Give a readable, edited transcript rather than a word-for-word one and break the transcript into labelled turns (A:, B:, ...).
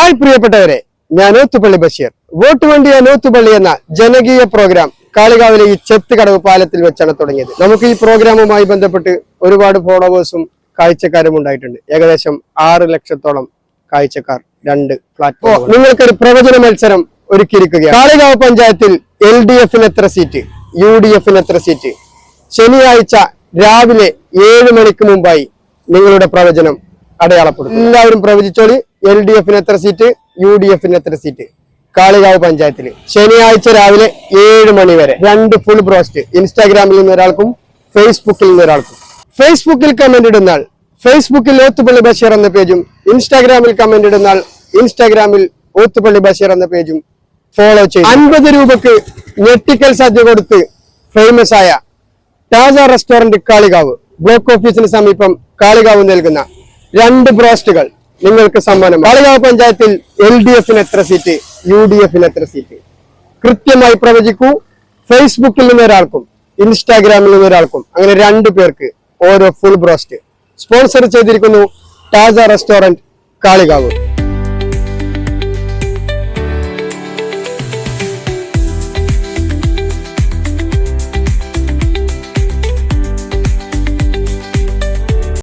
A: Hi പ്രിയപ്പെട്ടവരെ, ഞാൻ ഓത്തുപള്ളി Basheer. Vote വണ്ടി ഓത്തുപള്ളി എന്ന ജനകീയ പ്രോഗ്രാം കാളികാവിലെ ഈ ചെത്തുകടവ് പാലത്തിൽ വെച്ചാണ് തുടങ്ങിയത്. നമുക്ക് ഈ പ്രോഗ്രാമുമായി ബന്ധപ്പെട്ട് ഒരുപാട് ഫോളോവേഴ്സും കാഴ്ചക്കാരും ഉണ്ടായിട്ടുണ്ട്. ഏകദേശം 6 ലക്ഷത്തോളം കാഴ്ചക്കാർ 2 പ്ലാറ്റ്ഫോം. നിങ്ങൾക്കൊരു പ്രവചന മത്സരം ഒരുക്കിയിരിക്കുകയാണ്. കാളികാവ് പഞ്ചായത്തിൽ LDF-ന് എത്ര സീറ്റ്, UDF-ന് എത്ര സീറ്റ്? ശനിയാഴ്ച രാവിലെ 7 മണിക്ക് മുമ്പായി നിങ്ങളുടെ പ്രവചനം അടയാളപ്പെടും. എല്ലാവരും പ്രവചിച്ചോളി. LDF-ന് എത്ര സീറ്റ്, UDF-ന് എത്ര സീറ്റ്? കാളികാവ് പഞ്ചായത്തിൽ ശനിയാഴ്ച രാവിലെ 7 മണി വരെ 2 ഫുൾ ബ്രോസ്റ്റ്. ഇൻസ്റ്റാഗ്രാമിൽ നിന്ന് ഒരാൾക്കും ഫേസ്ബുക്കിൽ നിന്ന് ഒരാൾക്കും. ഫേസ്ബുക്കിൽ കമന്റ് ഇടുന്നാൽ ഫേസ്ബുക്കിൽ ഓത്തുപള്ളി ബഷീർ എന്ന പേജും, ഇൻസ്റ്റാഗ്രാമിൽ കമന്റ് ഇടുന്നാൽ ഇൻസ്റ്റാഗ്രാമിൽ ഓത്തുപള്ളി ബഷീർ എന്ന പേജും ഫോളോ ചെയ്യും. 50 രൂപക്ക് ഞെട്ടിക്കൽ സദ്യ കൊടുത്ത് ഫേമസ് ആയ ടാസ റെസ്റ്റോറന്റ് കാളികാവ് ബ്ലോക്ക് ഓഫീസിന് സമീപം കാളികാവ് നൽകുന്ന 2 ബ്രോസ്റ്റുകൾ നിങ്ങൾക്ക് സമ്മാനം. കാളികാവ് പഞ്ചായത്തിൽ LDF-ന് എത്ര സീറ്റ്, UDF-ന് എത്ര സീറ്റ്? കൃത്യമായി പ്രവചിക്കൂ. ഫേസ്ബുക്കിൽ നിന്ന് ഒരാൾക്കും ഇൻസ്റ്റാഗ്രാമിൽ നിന്ന് ഒരാൾക്കും, അങ്ങനെ 2 പേർക്ക് ഓരോ ഫുൾ ബ്രോസ്റ്റ്. സ്പോൺസർ ചെയ്തിരിക്കുന്നു ടാസ റെസ്റ്റോറന്റ് കാളികാവ്.